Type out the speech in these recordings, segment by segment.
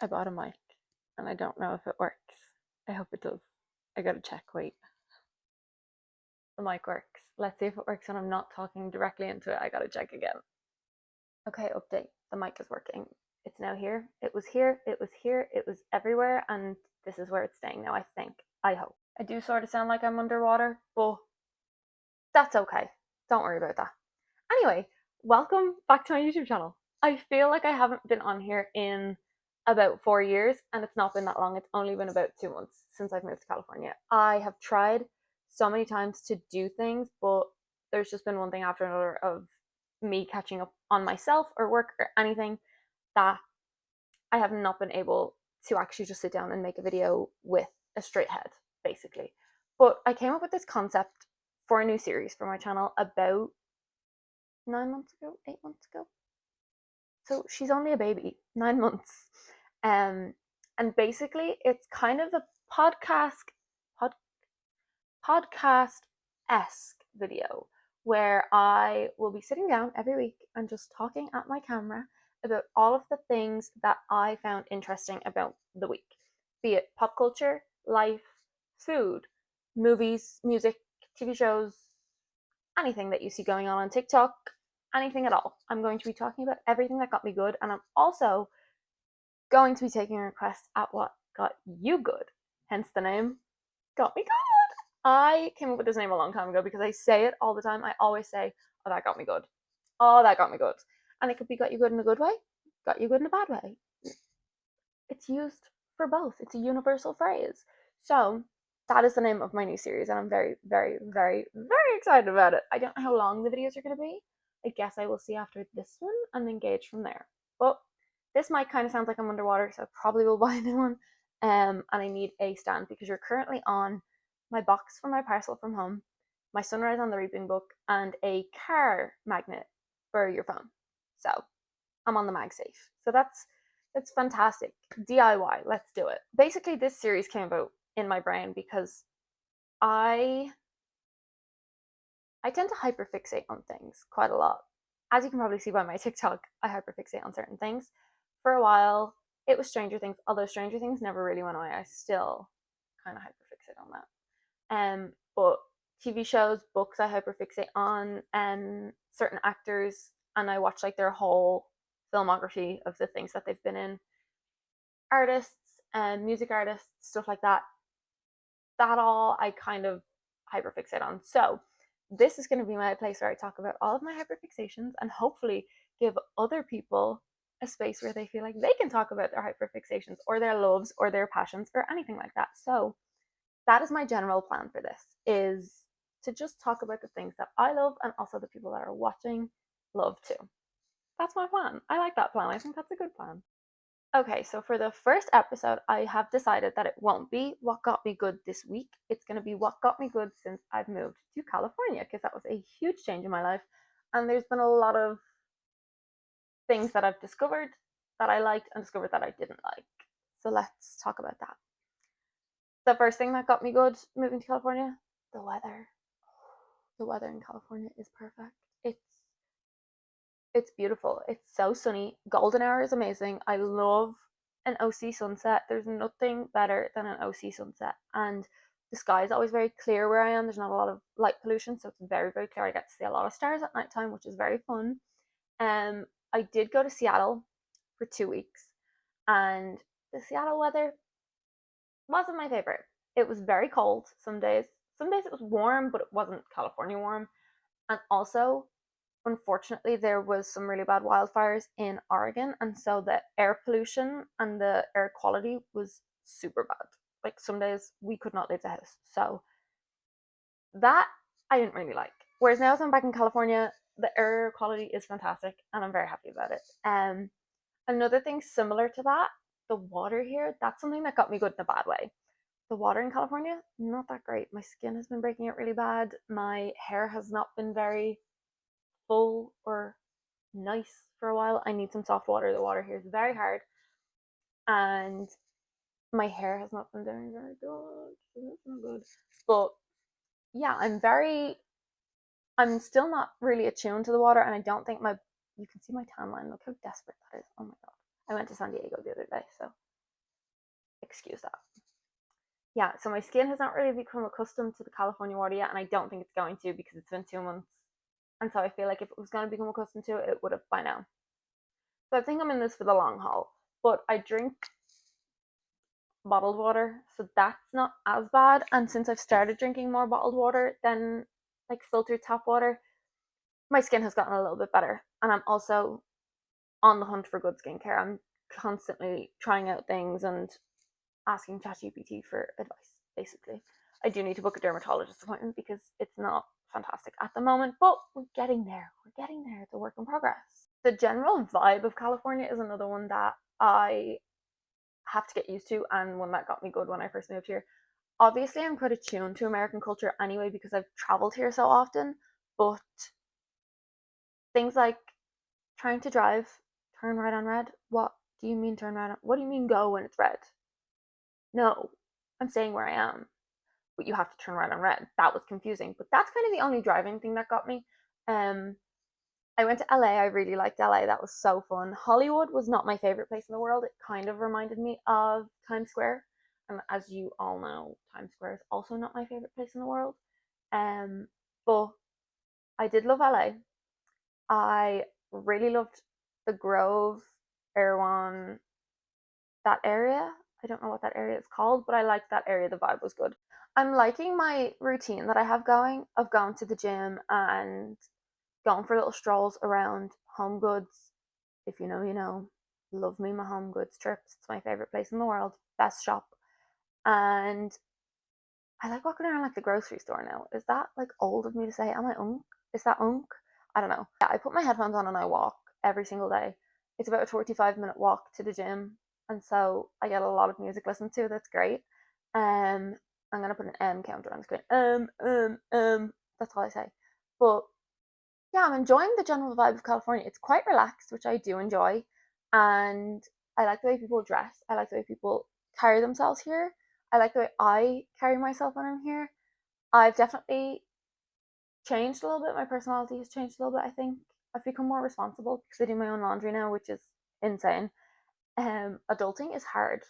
I bought a mic and I don't know if it works. I hope it does. I gotta check. Wait. The mic works. Let's see if it works when I'm not talking directly into it. I gotta check again. Okay, update. The mic is working. It's now here. It was here. It was here. It was everywhere. And this is where it's staying now, I think. I hope. I do sort of sound like I'm underwater, but that's okay. Don't worry about that. Anyway, welcome back to my YouTube channel. I feel like I haven't been on here in about 4 years, and it's not been that long. It's only been about 2 months since I've moved to California. I have tried so many times to do things, but there's just been one thing after another of me catching up on myself or work or anything that I have not been able to actually just sit down and make a video with a straight head, basically. But I came up with this concept for a new series for my channel about 9 months ago, 8 months ago. So she's only a baby, 9 months. And basically it's kind of a pod, podcast-esque video where I will be sitting down every week and just talking at my camera about all of the things that I found interesting about the week, be it pop culture, life, food, movies, music, TV shows, anything that you see going on TikTok, anything at all. I'm going to be talking about everything that got me good, and I'm also going to be taking requests at what got you good, hence the name Got Me Good. I came up with this name a long time ago because I say it all the time. I always say, oh, that got me good. Oh, that got me good. And it could be got you good in a good way, got you good in a bad way. It's used for both. It's a universal phrase. So that is the name of my new series, and I'm very, very, very, very excited about it. I don't know how long the videos are going to be. I guess I will see after this one and engage from there. But this mic kind of sounds like I'm underwater, so I probably will buy a new one. And I need a stand because you're currently on my box for my parcel from home, my Sunrise on the Reaping book, and a car magnet for your phone. So I'm on the MagSafe. So that's fantastic. DIY, let's do it. Basically, this series came about in my brain because I I tend to hyperfixate on things quite a lot. As you can probably see by my TikTok, I hyperfixate on certain things. For a while, it was Stranger Things, although Stranger Things never really went away. I still kind of hyperfixate on that. But TV shows, books, I hyperfixate on, certain actors, and I watch like their whole filmography of the things that they've been in. Artists and music artists, stuff like that. That all I kind of hyperfixate on. So this is going to be my place where I talk about all of my hyperfixations and hopefully give other people a space where they feel like they can talk about their hyperfixations or their loves or their passions or anything like that. So that is my general plan for this, is to just talk about the things that I love and also the people that are watching love too. That's my plan. I like that plan. I think that's a good plan. Okay, so for the first episode, I have decided that it won't be what got me good this week. It's going to be what got me good since I've moved to California, because that was a huge change in my life. And there's been a lot of things that I've discovered that I liked and discovered that I didn't like. So let's talk about that. The first thing that got me good moving to California, the weather. The weather in California is perfect. It's beautiful. It's so sunny. Golden hour is amazing. I love an OC sunset. There's nothing better than an OC sunset. And the sky is always very clear where I am. There's not a lot of light pollution, so it's very, very clear. I get to see a lot of stars at nighttime, which is very fun. I did go to Seattle for 2 weeks, and the Seattle weather wasn't my favorite. It was very cold some days. Some days it was warm, but it wasn't California warm. And also, unfortunately, there was some really bad wildfires in Oregon, and so the air pollution and the air quality was super bad. Like some days we could not leave the house. So that I didn't really like. Whereas now as I'm back in California, the air quality is fantastic and I'm very happy about it. Another thing similar to that, the water here, that's something that got me good in a bad way. The water in California, not that great. My skin has been breaking out really bad. My hair has not been very full or nice for a while. I need some soft water. The water here is very hard, and my hair has not been doing very good. It's not good. But yeah, I'm still not really attuned to the water, and I don't think you can see my tan line. Look how desperate that is. Oh my god. I went to San Diego the other day, so Excuse that. Yeah, so my skin has not really become accustomed to the California water yet, and I don't think it's going to because it's been 2 months. And so I feel like if it was going to become accustomed to it, it would have by now. So I think I'm in this for the long haul. But I drink bottled water, so that's not as bad. And since I've started drinking more bottled water than like filtered tap water, my skin has gotten a little bit better. And I'm also on the hunt for good skincare. I'm constantly trying out things and asking ChatGPT for advice, basically. I do need to book a dermatologist appointment because it's not fantastic at the moment, but we're getting there. We're getting there. It's a work in progress. The general vibe of California is another one that I have to get used to, and one that got me good when I first moved here. Obviously, I'm quite attuned to American culture anyway because I've traveled here so often, but things like trying to drive, turn right on red. What do you mean turn right on? What do you mean go when it's red? No, I'm staying where I am, but you have to turn right on red. That was confusing, but that's kind of the only driving thing that got me. Um, I went to LA. I really liked LA. That was so fun. Hollywood was not my favorite place in the world. It kind of reminded me of Times Square. And as you all know, Times Square is also not my favorite place in the world. Um, but I did love LA. I really loved the Grove, Erewhon, that area. I don't know what that area is called, but I liked that area. The vibe was good. I'm liking my routine that I have going of going to the gym and going for little strolls around Home Goods. If you know, you know. Love me my Home Goods trips. It's my favorite place in the world. Best shop. And I like walking around like the grocery store now. Is that like old of me to say? Am I unk? Is that unk? I don't know. Yeah, I put my headphones on and I walk every single day. It's about a 45-minute walk to the gym. And so I get a lot of music listened to. That's great. I'm gonna put an counter on the screen. That's all I say. But yeah, I'm enjoying the general vibe of California. It's quite relaxed, which I do enjoy. And I like the way people dress. I like the way people carry themselves here. I like the way I carry myself when I'm here. I've definitely changed a little bit. My personality has changed a little bit, I think. I've become more responsible because I do my own laundry now, which is insane. Adulting is hard.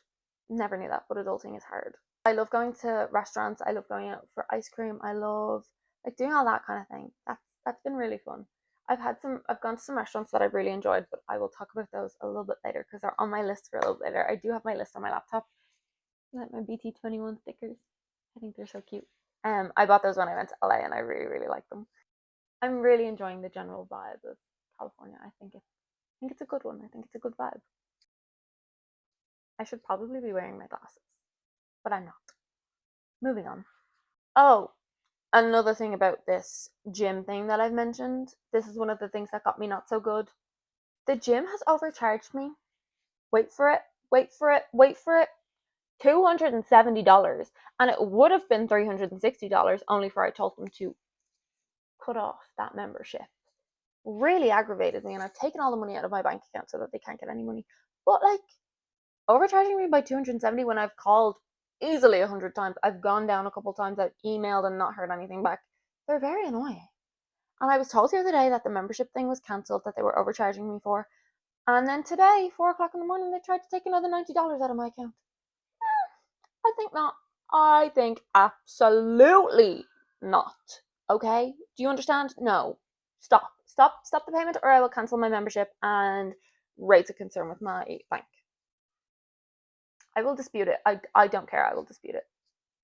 Never knew that, but adulting is hard. I love going to restaurants. I love going out for ice cream. I love like doing all that kind of thing. That's been really fun. I've gone to some restaurants that I've really enjoyed, but I will talk about those a little bit later because they're on my list for a little bit later. I do have my list on my laptop. I like my BT21 stickers. I think they're so cute. I bought those when I went to LA and I really, really like them. I'm really enjoying the general vibe of California. I think it's a good one. I think it's a good vibe. I should probably be wearing my glasses, but I'm not. Moving on. Oh, another thing about this gym thing that I've mentioned. This is one of the things that got me not so good. The gym has overcharged me. Wait for it. Wait for it. Wait for it. $270, and it would have been $360 only for I told them to cut off that membership. Really aggravated me, and I've taken all the money out of my bank account so that they can't get any money. But like overcharging me by 270 when I've called easily 100 times, I've gone down a couple times, I've emailed and not heard anything back. They're very annoying. And I was told the other day that the membership thing was cancelled, that they were overcharging me for. And then today, 4 o'clock in the morning, they tried to take another $90 out of my account. I think not. I think absolutely not. Okay? Do you understand? No. Stop. Stop. Stop the payment, or I will cancel my membership and raise a concern with my bank. I will dispute it. I don't care. I will dispute it.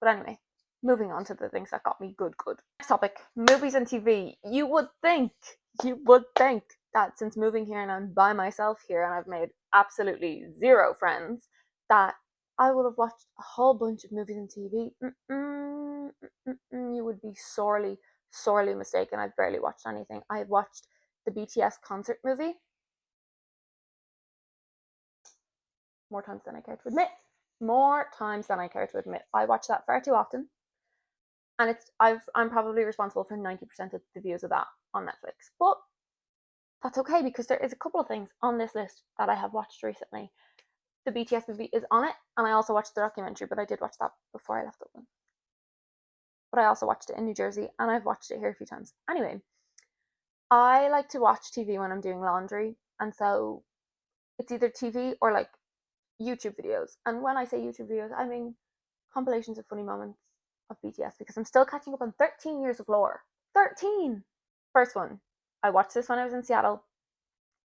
But anyway, moving on to the things that got me good. Next topic, movies and TV. You would think that since moving here and I'm by myself here and I've made absolutely zero friends, that I would have watched a whole bunch of movies and TV. You would be sorely mistaken. I've barely watched anything. I've watched the BTS concert movie more times than I care to admit. More times than I care to admit. I watch that far too often. And I'm probably responsible for 90% of the views of that on Netflix. But that's okay because there is a couple of things on this list that I have watched recently. The BTS movie is on it, and I also watched the documentary, but I did watch that before I left Dublin. But I also watched it in New Jersey, and I've watched it here a few times. Anyway, I like to watch TV when I'm doing laundry, and so it's either TV or like YouTube videos. And when I say YouTube videos, I mean compilations of funny moments of BTS because I'm still catching up on 13 years of lore. 13! First one. I watched this when I was in Seattle.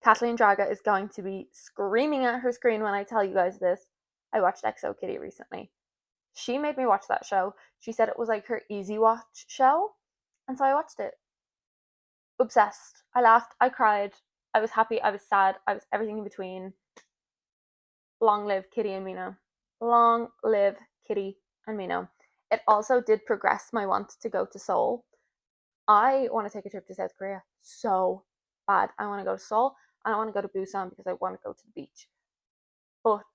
Kathleen Draga is going to be screaming at her screen when I tell you guys this. I watched XO Kitty recently. She made me watch that show. She said it was like her easy watch show. And so I watched it. Obsessed. I laughed. I cried. I was happy. I was sad. I was everything in between. Long live Kitty and Mino. Long live Kitty and Mino. It also did progress my want to go to Seoul. I want to take a trip to South Korea so bad. I want to go to Seoul and I want to go to Busan because I want to go to the beach. But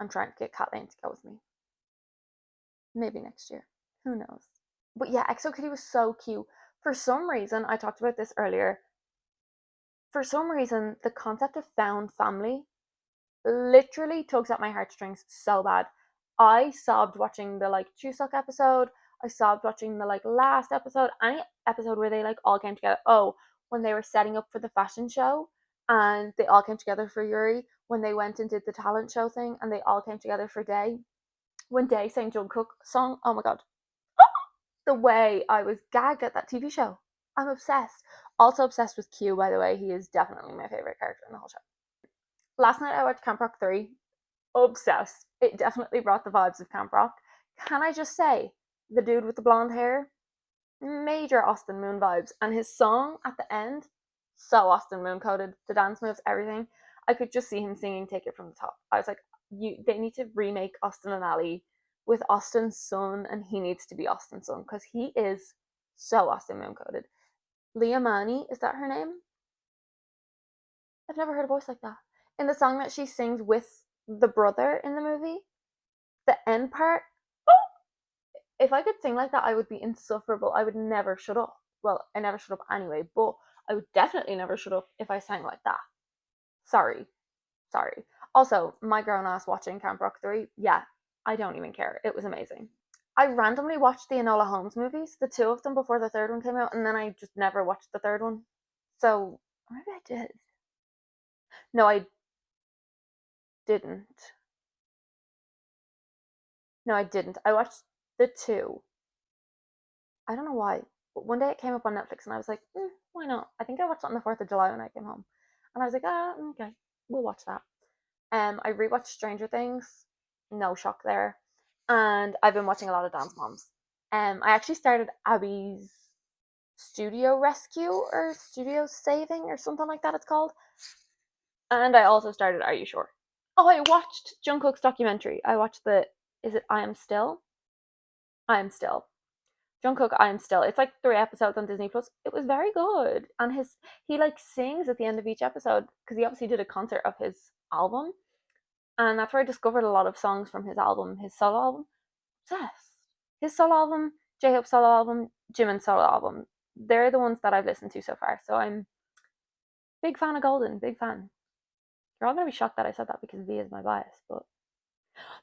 I'm trying to get Kathleen to go with me. Maybe next year. Who knows? But yeah, EXO Kitty was so cute. For some reason, I talked about this earlier. For some reason, the concept of found family literally tugs at my heartstrings so bad. I sobbed watching the like Chuseok episode. I sobbed watching the like last episode. Any episode where they like all came together. Oh, when they were setting up for the fashion show and they all came together for Yuri. When they went and did the talent show thing and they all came together for Day. When Day sang Jungkook song, oh my god. The way I was gagged at that TV show. I'm obsessed. Also obsessed with Q, by the way. He is definitely my favorite character in the whole show. Last night I watched Camp Rock 3. Obsessed. It definitely brought the vibes of Camp Rock. Can I just say, the dude with the blonde hair, major Austin Moon vibes, and his song at the end, so Austin Moon coded. The dance moves, everything. I could just see him singing "Take It From the Top." I was like, they need to remake Austin and Ally with Austin's son, and he needs to be Austin's son because he is so Austin Moon coded. Leah Mani, is that her name? I've never heard a voice like that. In the song that she sings with the brother in the movie, the end part, if I could sing like that, I would be insufferable. I would never shut up. Well, I never shut up anyway, but I would definitely never shut up if I sang like that. Sorry. Sorry. Also, my grown ass watching Camp Rock 3, yeah, I don't even care. It was amazing. I randomly watched the Enola Holmes movies, the two of them before the third one came out, and then I just never watched the third one. So, maybe I did. No, I didn't. No, I didn't. I watched the two. I don't know why. But one day it came up on Netflix and I was like, why not? I think I watched it on the 4th of July when I came home. And I was like, okay, we'll watch that. I rewatched Stranger Things. No shock there. And I've been watching a lot of Dance Moms. I actually started Abby's Studio Rescue or Studio Saving or something like that it's called. And I also started Are You Sure? Oh, I watched Jungkook's documentary. I watched is it I Am Still? I Am Still. Jungkook, I Am Still. It's like 3 episodes on Disney Plus. It was very good, and he like sings at the end of each episode because he obviously did a concert of his album, and that's where I discovered a lot of songs from his album, his solo album. Obsessed. His solo album, J-Hope's solo album, Jimin's solo album. They're the ones that I've listened to so far. So I'm big fan of Golden. Big fan. You're all gonna be shocked that I said that because V is my bias, but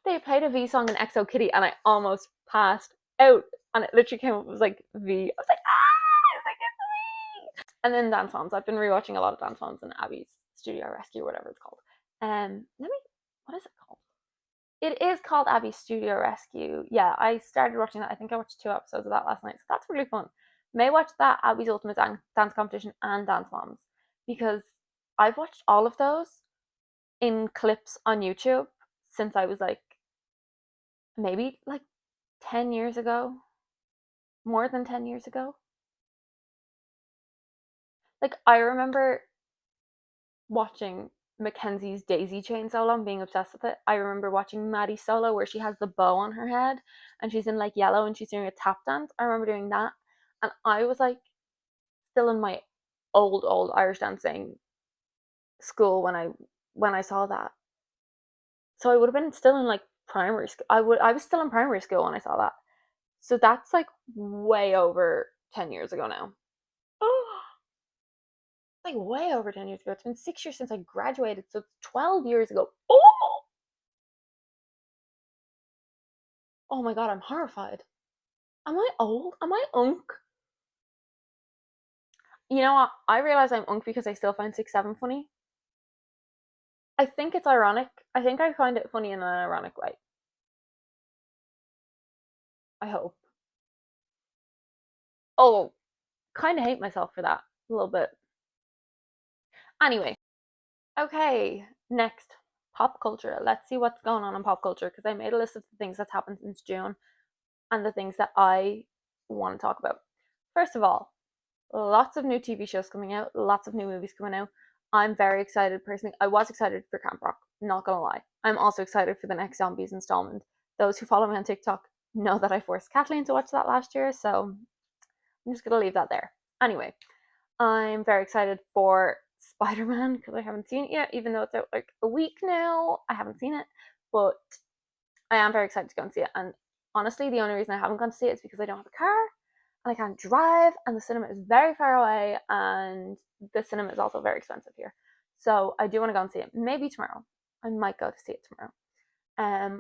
they played a V song in EXO Kitty, and I almost passed out. And it literally came up, it was like V. I was like, ah! I was like, it's V! And then Dance Moms. I've been rewatching a lot of Dance Moms and Abby's Studio Rescue, whatever it's called. What is it called? It is called Abby's Studio Rescue. Yeah, I started watching that. I think I watched 2 episodes of that last night. So that's really fun. May watch that, Abby's Ultimate Dance Competition, and Dance Moms. Because I've watched all of those in clips on YouTube since I was like maybe like 10 years ago, more than 10 years ago. Like, I remember watching Mackenzie's Daisy Chain solo and being obsessed with it. I remember watching Maddie's solo where she has the bow on her head and she's in like yellow and she's doing a tap dance. I remember doing that. And I was like still in my old Irish dancing school when I saw that. So I would have been still in like primary school. I was still in primary school when I saw that. So that's like way over 10 years ago now. Oh, like way over 10 years ago. It's been 6 years since I graduated, so it's 12 years ago. Oh my god, I'm horrified. Am I old? Am I unk? You know what? I realize I'm unk because I still find 6'7" funny. I think it's ironic. I think I find it funny in an ironic way. I hope. Oh, kind of hate myself for that a little bit. Anyway, okay, next, pop culture. Let's see what's going on in pop culture because I made a list of the things that's happened since June and the things that I want to talk about. First of all, lots of new TV shows coming out, lots of new movies coming out. I'm very excited personally. I was excited for Camp Rock, not gonna lie. I'm also excited for the next Zombies installment. Those who follow me on TikTok know that I forced Kathleen to watch that last year, so I'm just gonna leave that there. Anyway, I'm very excited for Spider Man because I haven't seen it yet, even though it's out like a week now. I haven't seen it, but I am very excited to go and see it. And honestly, the only reason I haven't gone to see it is because I don't have a car and I can't drive, and the cinema is very far away, and the cinema is also very expensive here. So I do want to go and see it. Maybe tomorrow. I might go to see it tomorrow.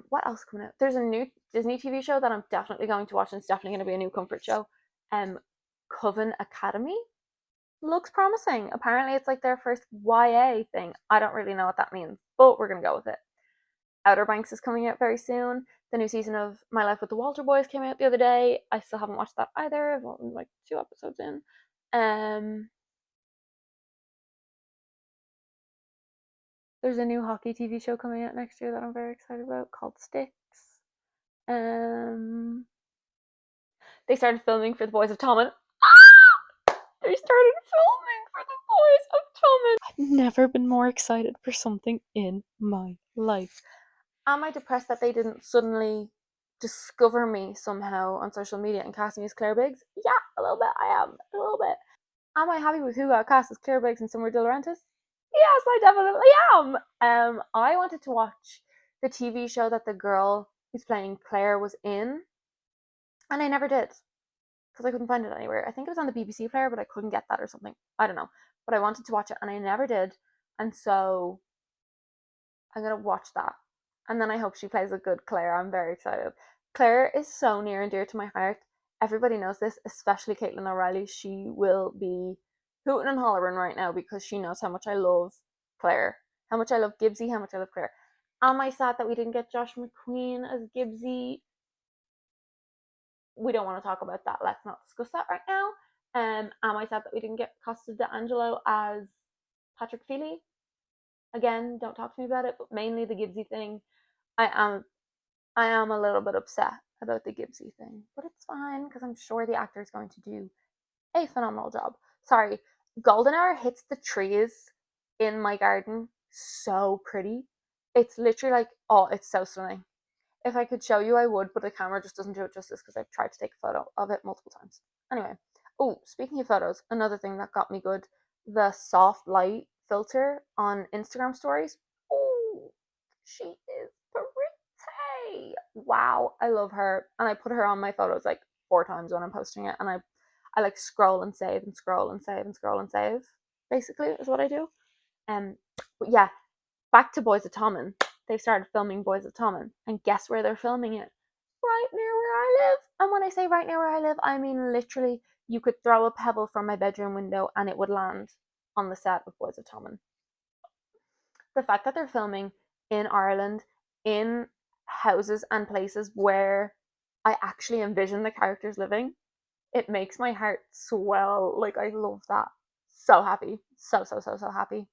What else coming out? There's a new Disney TV show that I'm definitely going to watch, and it's definitely going to be a new comfort show. Coven Academy looks promising. Apparently, it's like their first YA thing. I don't really know what that means, but we're gonna go with it. Outer Banks is coming out very soon. The new season of My Life with the Walter Boys came out the other day. I still haven't watched that either. I've only like 2 episodes in. Um, there's a new hockey TV show coming out next year that I'm very excited about called Sticks. Um, they started filming for the Boys of Tommen. They started filming for the Boys of Tommen. I've never been more excited for something in my life. Am I depressed that they didn't suddenly discover me somehow on social media and cast me as Claire Biggs? Yeah, a little bit. I am. A little bit. Am I happy with who got cast as Claire Biggs and Summer De Laurentiis? Yes, I definitely am. I wanted to watch the TV show that the girl who's playing Claire was in, and I never did because I couldn't find it anywhere. I think it was on the BBC player, but I couldn't get that or something. I don't know. But I wanted to watch it and I never did. And so I'm gonna watch that. And then I hope she plays a good Claire. I'm very excited. Claire is so near and dear to my heart. Everybody knows this, especially Caitlin O'Reilly. She will be hooting and hollering right now because she knows how much I love Claire, how much I love Gibbsy, how much I love Claire. Am I sad that we didn't get Josh McQueen as Gibbsy? We don't want to talk about that. Let's not discuss that right now. Am I sad that we didn't get Costa D'Angelo as Patrick Feely? Again, don't talk to me about it, but mainly the Gibbsy thing. I am I am a little bit upset about the Gibbsy thing, but it's fine because I'm sure the actor is going to do a phenomenal job. Sorry, golden hour hits the trees in my garden so pretty. It's literally like, oh, it's so stunning. If I could show you, I would, but the camera just doesn't do it justice because I've tried to take a photo of it multiple times. Anyway, oh, speaking of photos, another thing that got me good, the soft light filter on Instagram stories. Oh, she is pretty. Wow, I love her. And I put her on my photos like 4 times when I'm posting it. And I like scroll and save and scroll and save and scroll and save, basically, is what I do. But yeah, back to Boys of Tommen. They've started filming Boys of Tommen. And guess where they're filming it? Right near where I live. And when I say right near where I live, I mean literally you could throw a pebble from my bedroom window and it would land on the set of Boys of Tommen. The fact that they're filming in Ireland in houses and places where I actually envision the characters living, it makes my heart swell. Like, I love that. So happy. So, so, so, so happy.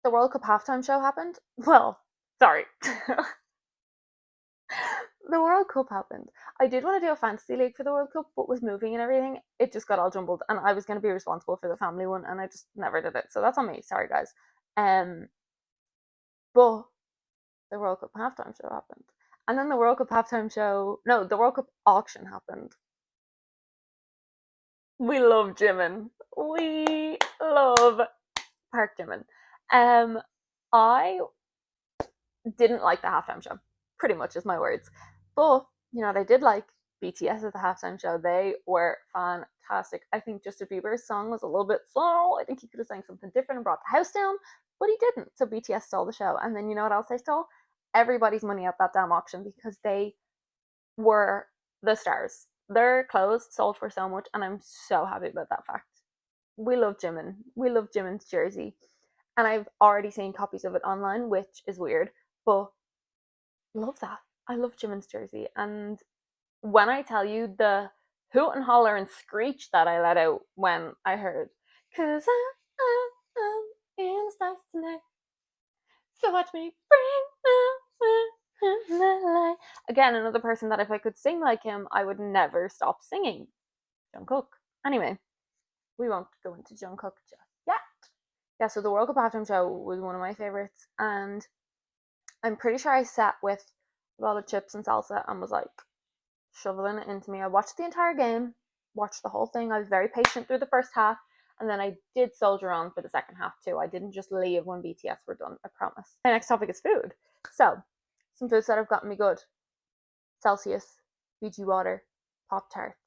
The World Cup halftime show happened. Well, sorry. The World Cup happened. I did want to do a fantasy league for the World Cup, but with moving and everything, it just got all jumbled, and I was going to be responsible for the family one, and I just never did it. So that's on me. Sorry, guys. But the World Cup halftime show happened, and then the World Cup halftime show. No, the World Cup auction happened. We love Jimin. We love Park Jimin. I didn't like the halftime show. Pretty much is my words. But you know what I did like? BTS at the halftime show. They were fantastic. I think Justin Bieber's song was a little bit slow. I think he could have sang something different and brought the house down, but he didn't. So BTS stole the show. And then you know what else they stole? Everybody's money at that damn auction because they were the stars. Their clothes sold for so much, and I'm so happy about that fact. We love Jimin. We love Jimin's jersey. and I've already seen copies of it online, which is weird, but love that. I love Jimin's jersey, and when I tell you the hoot and holler and screech that I let out when I heard, cause I'm in the stars tonight, so watch me bring the light. Again, another person that if I could sing like him, I would never stop singing. Jungkook. Anyway, we won't go into Jungkook just yet. Yeah, so the World Cup halftime show was one of my favorites, and I'm pretty sure I sat with a lot of chips and salsa and was like shoveling it into me. I watched the entire game, watched the whole thing. I was very patient through the first half, and then I did soldier on for the second half too. I didn't just leave when BTS were done, I promise. My next topic is food. So, some foods that have gotten me good: Celsius, Fiji water, Pop-Tarts.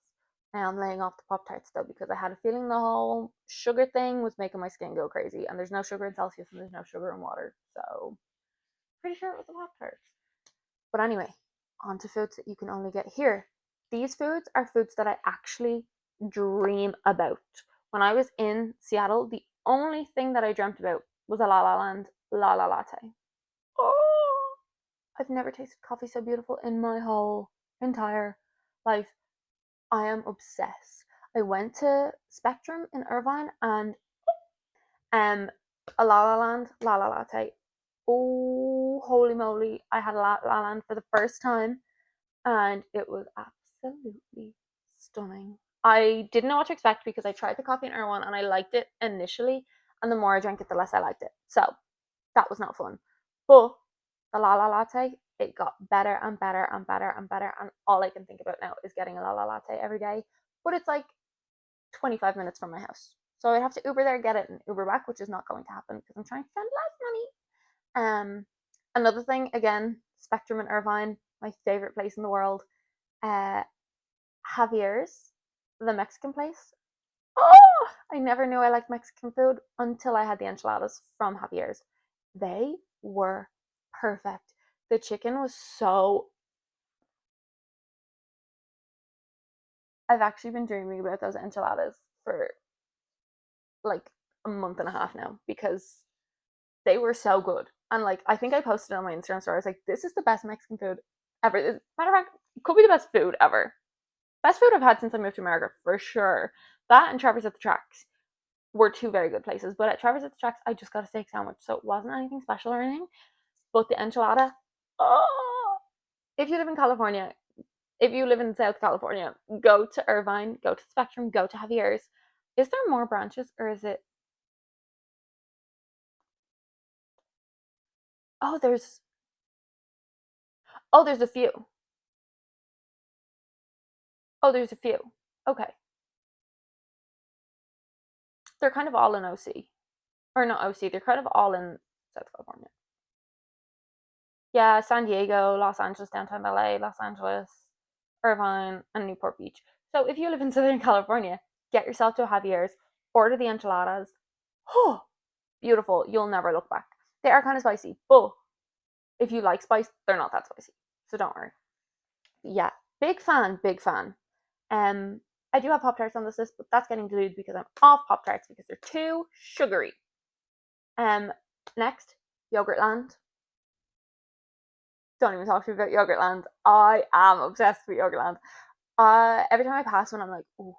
Now I'm laying off the Pop-Tarts though because I had a feeling the whole sugar thing was making my skin go crazy, and there's no sugar in Celsius and there's no sugar in water, so pretty sure it was the Pop-Tarts. But anyway, on to foods that you can only get here. These foods are foods that I actually dream about. When I was in Seattle, the only thing that I dreamt about was a La La Land La La Latte. Oh, I've never tasted coffee so beautiful in my whole entire life. I am obsessed. I went to Spectrum in Irvine and um a La La Land La La Latte. Oh, holy moly! I had a La La Land for the first time, and it was absolutely stunning. I didn't know what to expect because I tried the coffee in Irvine and I liked it initially, and the more I drank it, the less I liked it. So that was not fun. But the La La Latte, it got better and better and better and better, and all I can think about now is getting a La La Latte every day. But it's like 25 minutes from my house. So I'd have to Uber there, get it, and Uber back, which is not going to happen because I'm trying to spend less money. Another thing, again, Spectrum in Irvine, my favorite place in the world. Uh, Javier's, the Mexican place. Oh, I never knew I liked Mexican food until I had the enchiladas from Javier's. They were perfect. The chicken was so. I've actually been dreaming about those enchiladas for like a month and a half now because they were so good. And like, I think I posted on my Instagram story. I was like, "This is the best Mexican food ever." Matter of fact, it could be the best food ever. Best food I've had since I moved to America for sure. That and Trevor's at the Tracks were two very good places. But at Trevor's at the Tracks, I just got a steak sandwich, so it wasn't anything special or anything. But the enchilada, oh! If you live in California, if you live in South California, go to Irvine, go to Spectrum, go to Javier's. Is there more branches or is it? Oh, there's a few. Oh, there's a few. Okay, they're kind of all in OC or not OC. They're kind of all in South California. Yeah, San Diego, Los Angeles, downtown LA, Los Angeles, Irvine, and Newport Beach. So if you live in Southern California, get yourself to a Javier's, order the enchiladas. Oh, beautiful. You'll never look back. They are kind of spicy, but if you like spice, they're not that spicy. So don't worry. Yeah, big fan, big fan. Um, I do have Pop Tarts on this list, but that's getting diluted because I'm off Pop Tarts because they're too sugary. Um, Next, Yogurtland. Don't even talk to me about Yogurtland. I am obsessed with Yogurtland. Every time I pass one, I'm like, oh.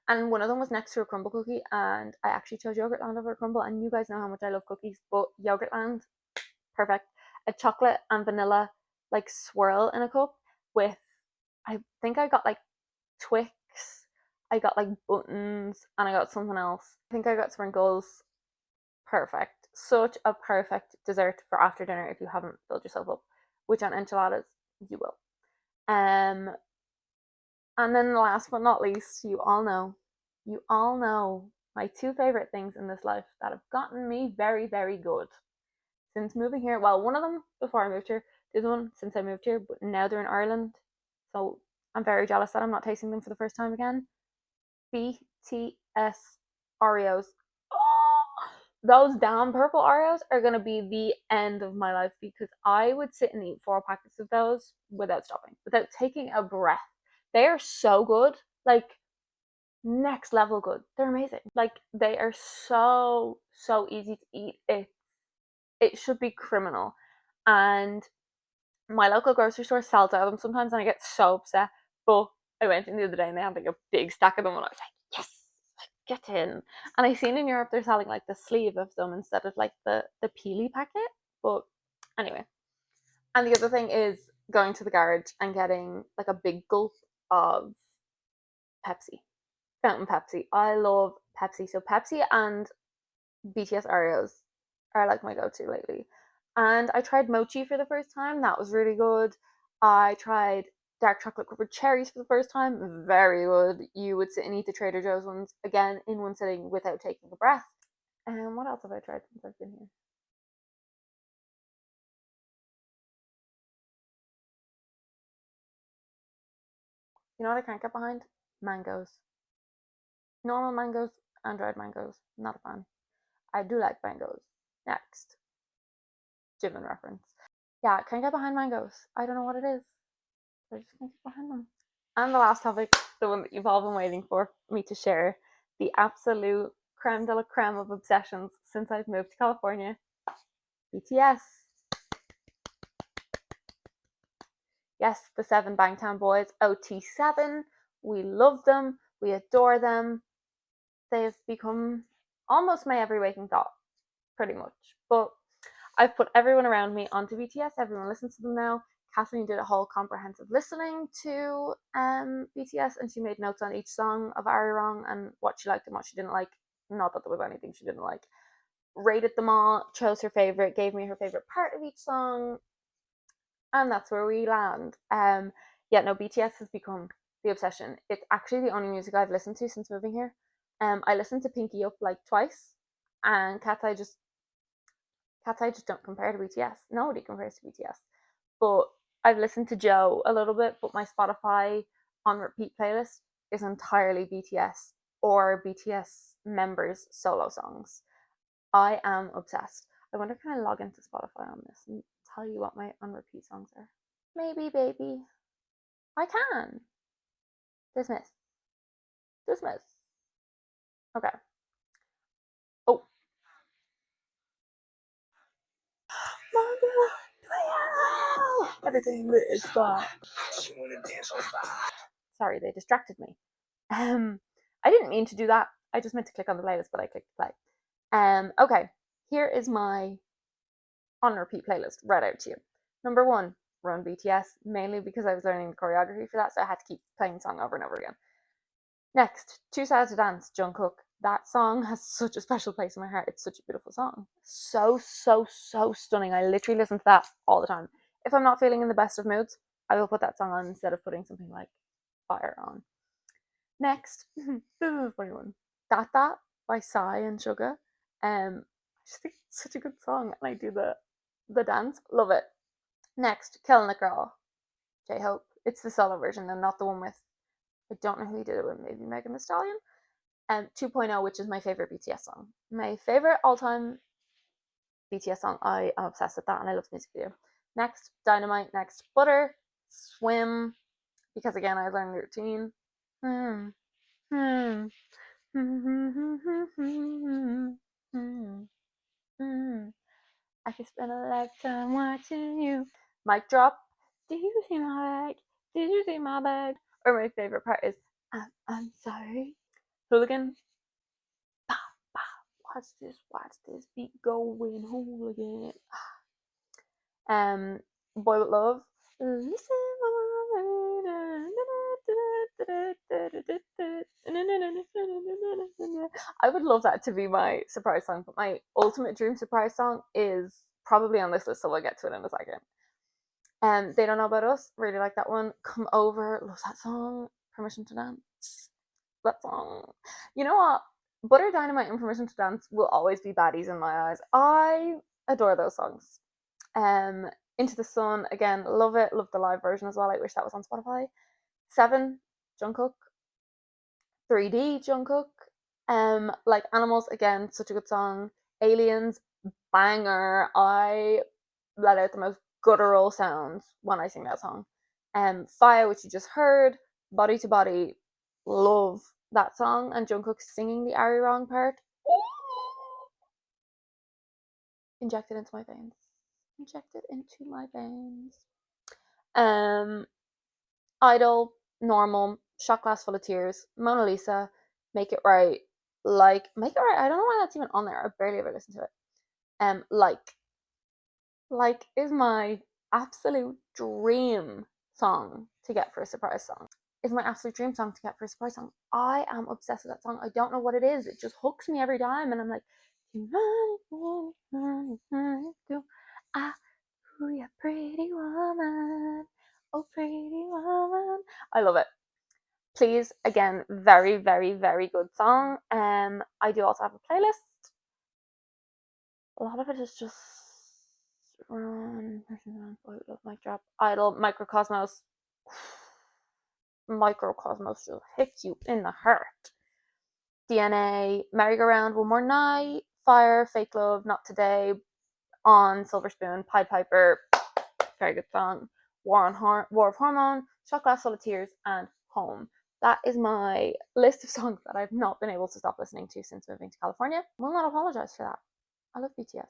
And one of them was next to a crumble cookie, and I actually chose Yogurtland over a crumble. And you guys know how much I love cookies, but Yogurtland, perfect. A chocolate and vanilla like swirl in a cup with, I think I got like Twix, I got like buttons, and I got something else. I think I got sprinkles. Perfect. Such a perfect dessert for after dinner if you haven't filled yourself up, which on enchiladas you will. Um, and then last but not least, you all know my two favorite things in this life that have gotten me very, very good since moving here. Well, one of them before I moved here, the other one since I moved here, but now they're in Ireland. So I'm very jealous that I'm not tasting them for the first time again. BTS Oreos. Oh, those damn purple Oreos are gonna be the end of my life because I would sit and eat 4 packets of those without stopping, without taking a breath. They are so good. Like next level good. They're amazing. Like they are so easy to eat. It should be criminal. And my local grocery store sells out of them sometimes, and I get so upset. But I went in the other day and they had like a big stack of them, and I was like, yes, get in. And I seen in Europe they're selling like the sleeve of them instead of like the peely packet. But anyway, and the other thing is going to the garage and getting like a big gulp of Pepsi, fountain Pepsi. I love Pepsi. So Pepsi and BTS Oreos are like my go-to lately. And I tried mochi for the first time. That was really good. I tried dark chocolate covered cherries for the first time. Very good. You would sit and eat the Trader Joe's ones again in one sitting without taking a breath. And what else have I tried since I've been here? You know what I can't get behind? Mangoes. Normal mangoes and dried mangoes. Not a fan. I do like mangoes. Next. Jimin reference. Yeah, can't get behind mangoes. I don't know what it is. I just can't get behind them. And the last topic, the one that you've all been waiting for me to share, the absolute creme de la creme of obsessions since I've moved to California, BTS. Yes, the seven Bangtan boys, OT7. We love them. We adore them. They've become almost my every waking thought, pretty much. But I've put everyone around me onto BTS. Everyone listens to them now. Kathleen did a whole comprehensive listening to BTS, and she made notes on each song of Ari Wrong and what she liked and what she didn't like. Not that there was anything she didn't like. Rated them all, chose her favorite, gave me her favorite part of each song, and that's where we land. Yeah, no, BTS has become the obsession. It's actually the only music I've listened to since moving here. I listened to Pinky Up like twice, and Cat's Eye just don't compare to BTS. Nobody compares to BTS. But I've listened to Joe a little bit, but my Spotify on repeat playlist is entirely BTS or BTS members' solo songs. I am obsessed. I wonder, can I log into Spotify on this and tell you what my on repeat songs are? Maybe, baby. I can. Dismiss. Dismiss. Okay. Oh. Everything is fine. Sorry, they distracted me. I didn't mean to do that. I just meant to click on the playlist, but I clicked play. Okay. Here is my on repeat playlist read out to you. Number one, Run BTS, mainly because I was learning the choreography for that, so I had to keep playing the song over and over again. Next, Too Sad to Dance, Jungkook. That song has such a special place in my heart. It's such a beautiful song. So stunning. I literally listen to that all the time. If I'm not feeling in the best of moods, I will put that song on instead of putting something like Fire on. Next, this is a funny one. Data by Psy and Sugar. I just think it's such a good song, and I do the dance. Love it. Next, Killing It Girl, J Hope. It's the solo version and not the one with, I don't know who he did it with, maybe Megan Thee Stallion. 2.0, which is my favorite BTS song. My favorite all time BTS song. I am obsessed with that and I love the music video. Next, Dynamite. Next, Butter. Swim, because again, I was learning the routine. Hmm. Hmm. I could spend a lifetime watching you. Mic drop. Did you see my bag? Did you see my bag? Or my favorite part is, I'm sorry. Hooligan. Watch this beat going hooligan. Boy with Love. Listen, I would love that to be my surprise song, but my ultimate dream surprise song is probably on this list, so we'll get to it in a second. They Don't Know About Us, really like that one. Come Over, love that song. Permission to Dance, that song. You know what? Butter, Dynamite, and Permission to Dance will always be baddies in my eyes. I adore those songs. Um, Into the Sun, again, love it. Love the live version as well. I wish that was on Spotify. Seven, Jungkook. 3D, Jungkook. Like Animals, again, such a good song. Aliens, banger. I let out the most guttural sounds when I sing that song. Fire, which you just heard. Body to Body, love that song and Jungkook singing the Ari wrong part. Injected into my veins. Injected into my veins. Idol, Normal, Shot Glass Full of Tears, Mona Lisa, Make It Right, Make It Right. I don't know why that's even on there. I barely ever listen to it. Like is my absolute dream song to get for a surprise song. Is my absolute dream song to get for a surprise song. I am obsessed with that song. I don't know what it is. It just hooks me every time, and I'm like, ah, ooh, yeah, pretty woman, oh pretty woman. I love it. Please, again, very, very, very good song. I do also have a playlist. A lot of it is just mic drop, Idol, Microcosmos. Microcosmos will hit you in the heart. DNA, Merry-Go-Round, One More Night, Fire, Fake Love, Not Today, On, Silver Spoon, Pied Piper, very good song. War of Hormone, Shot Glass Full of Tears, and Home. That is my list of songs that I've not been able to stop listening to since moving to California. I will not apologize for that. I love BTS.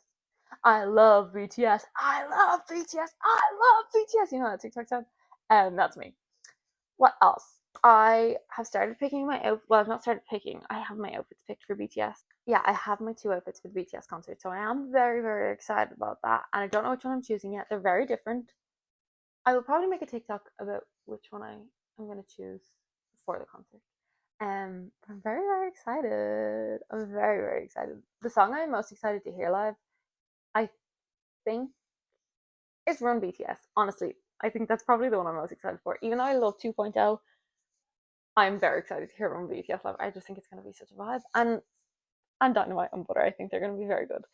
I love BTS. I love BTS. I love BTS. You know that TikTok said? That's me. What else? I have started picking my outfit. Well, I've not started picking. I have my outfits picked for BTS. Yeah, I have my 2 outfits for the BTS concert, so I am very, very excited about that. And I don't know which one I'm choosing yet. They're very different. I will probably make a TikTok about which one I'm going to choose for the concert. I'm very, very excited. I'm very, very excited. The song I'm most excited to hear live, I think, is Run BTS. Honestly, I think that's probably the one I'm most excited for. Even though I love 2.0, I'm very excited to hear Run BTS live. I just think it's going to be such a vibe. And Dynamite and Butter, I think they're going to be very good.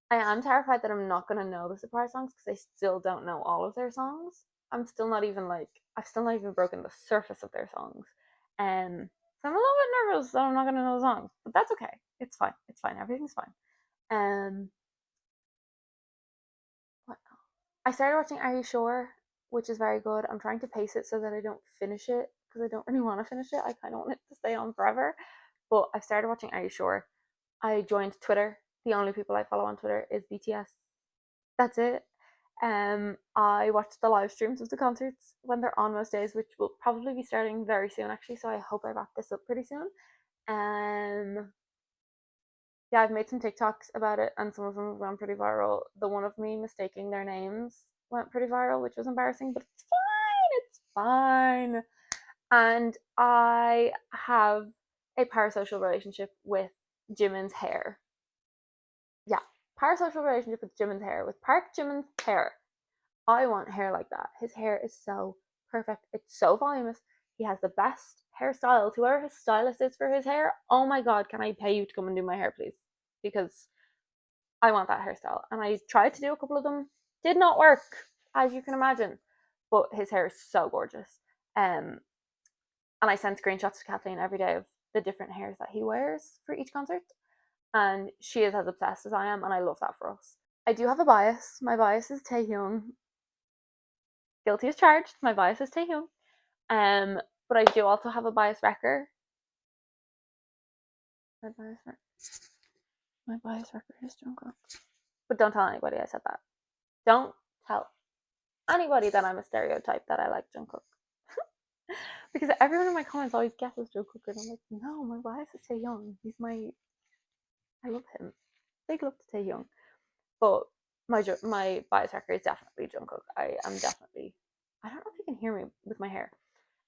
I am terrified that I'm not going to know the surprise songs because I still don't know all of their songs. I've still not even broken the surface of their songs. So I'm a little bit nervous that I'm not going to know the songs, but that's okay. It's fine. It's fine. Everything's fine. What else? I started watching Are You Sure, which is very good. I'm trying to pace it so that I don't finish it because I don't really want to finish it. I kind of want it to stay on forever. But I've started watching Are You Sure. I joined Twitter. The only people I follow on Twitter is BTS. That's it. I watch the live streams of the concerts when they're on most days, which will probably be starting very soon actually, so I hope I wrap this up pretty soon. Yeah, I've made some TikToks about it and some of them have gone pretty viral. The one of me mistaking their names went pretty viral, which was embarrassing, but it's fine. It's fine. And I have a parasocial relationship with Jimin's hair. Yeah, parasocial relationship with Jimin's hair. With Park Jimin's hair. I want hair like that. His hair is so perfect. It's so voluminous. He has the best hairstyles. Whoever his stylist is for his hair, oh my god, can I pay you to come and do my hair, please? Because I want that hairstyle. And I tried to do a couple of them. Did not work, as you can imagine. But his hair is so gorgeous. And I send screenshots to Kathleen every day of the different hairs that he wears for each concert. And she is as obsessed as I am, and I love that for us. I do have a bias. My bias is Taehyung. Guilty as charged. My bias is Taehyung. But I do also have a bias wrecker. My bias wrecker is Jungkook. But don't tell anybody I said that. Don't tell anybody that I'm a stereotype that I like Jungkook. Because everyone in my comments always guesses Jungkook, and I'm like, no, my bias is Taehyung. I love him. Big love to Taehyung. But my bias wrecker is definitely Jungkook. I don't know if you can hear me with my hair.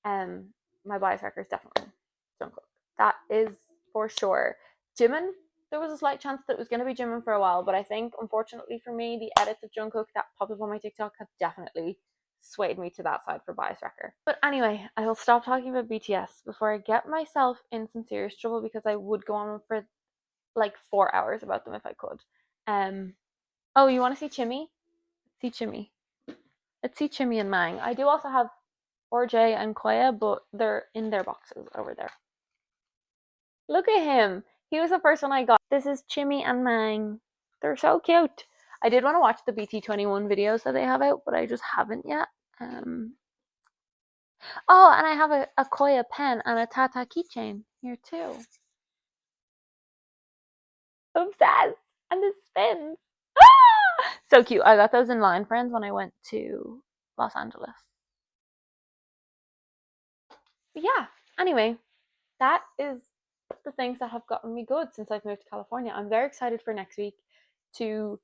My bias wrecker is definitely Jungkook. That is for sure. Jimin, there was a slight chance that it was going to be Jimin for a while, but I think, unfortunately for me, the edits of Jungkook that popped up on my TikTok have definitely swayed me to that side for bias wrecker. But anyway, I will stop talking about BTS before I get myself in some serious trouble because I would go on for like 4 hours about them if I could. Oh, you want to see Chimmy? See Chimmy. Let's see Chimmy and Mang. I do also have RJ and Koya, but they're in their boxes over there. Look at him. He was the first one I got. This is Chimmy and Mang. They're so cute. I did want to watch the BT21 videos that they have out, but I just haven't yet. Oh, and I have a Koya pen and a Tata keychain here too. Obsessed! And the spins. Ah! So cute. I got those in Line Friends when I went to Los Angeles. But yeah, anyway, that is the things that have gotten me good since I've moved to California. I'm very excited for next week to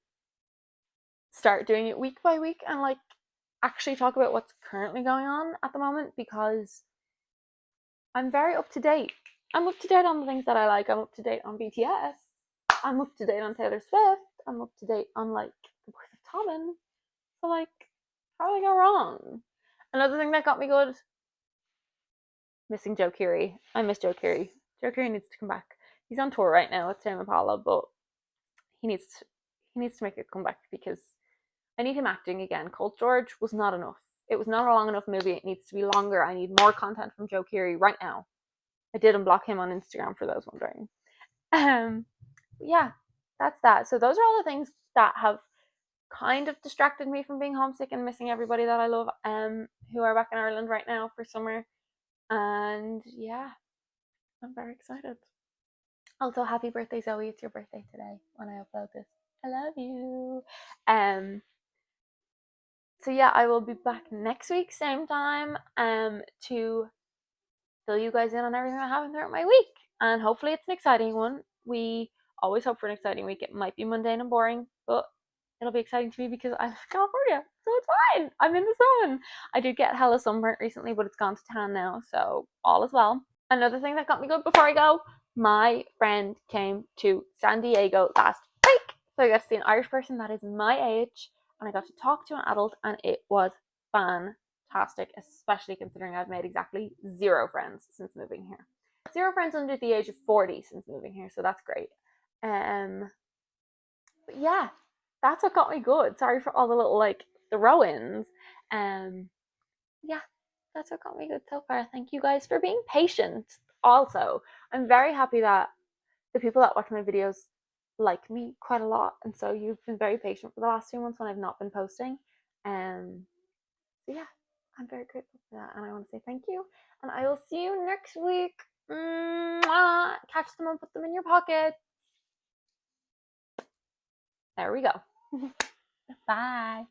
start doing it week by week and like actually talk about what's currently going on at the moment because I'm very up to date. I'm up to date on the things that I like. I'm up to date on BTS. I'm up to date on Taylor Swift. I'm up to date on like the Boys of Tommen. So like, how did I go wrong? Another thing that got me good, missing Joe Keery. I miss Joe Keery. Joe Keery needs to come back. He's on tour right now with Tame Impala, but he needs to, he needs to make a comeback because I need him acting again. Cold George was not enough. It was not a long enough movie. It needs to be longer. I need more content from Joe Keery right now. I did unblock him on Instagram for those wondering. Yeah, that's that. So those are all the things that have kind of distracted me from being homesick and missing everybody that I love who are back in Ireland right now for summer. And yeah, I'm very excited. Also, happy birthday, Zoe. It's your birthday today when I upload this. I love you. So yeah, I will be back next week, same time, to fill you guys in on everything that happened throughout my week. And hopefully it's an exciting one. We always hope for an exciting week. It might be mundane and boring, but it'll be exciting to me because I live in California. So it's fine. I'm in the sun. I did get hella sunburnt recently, but it's gone to tan now, so all is well. Another thing that got me good before I go, my friend came to San Diego last week. So I got to see an Irish person that is my age, and I got to talk to an adult, and it was fantastic, especially considering I've made exactly 0 friends since moving here. 0 friends under the age of 40 since moving here, so that's great. But yeah, that's what got me good. Sorry for all the little like throw-ins. Um, yeah, that's what got me good so far. Thank you guys for being patient. Also, I'm very happy that the people that watch my videos like me quite a lot, and so you've been very patient for the last 2 months when I've not been posting. So yeah, I'm very grateful for that, and I want to say thank you. And I will see you next week. Mwah! Catch them and put them in your pocket. There we go. Bye.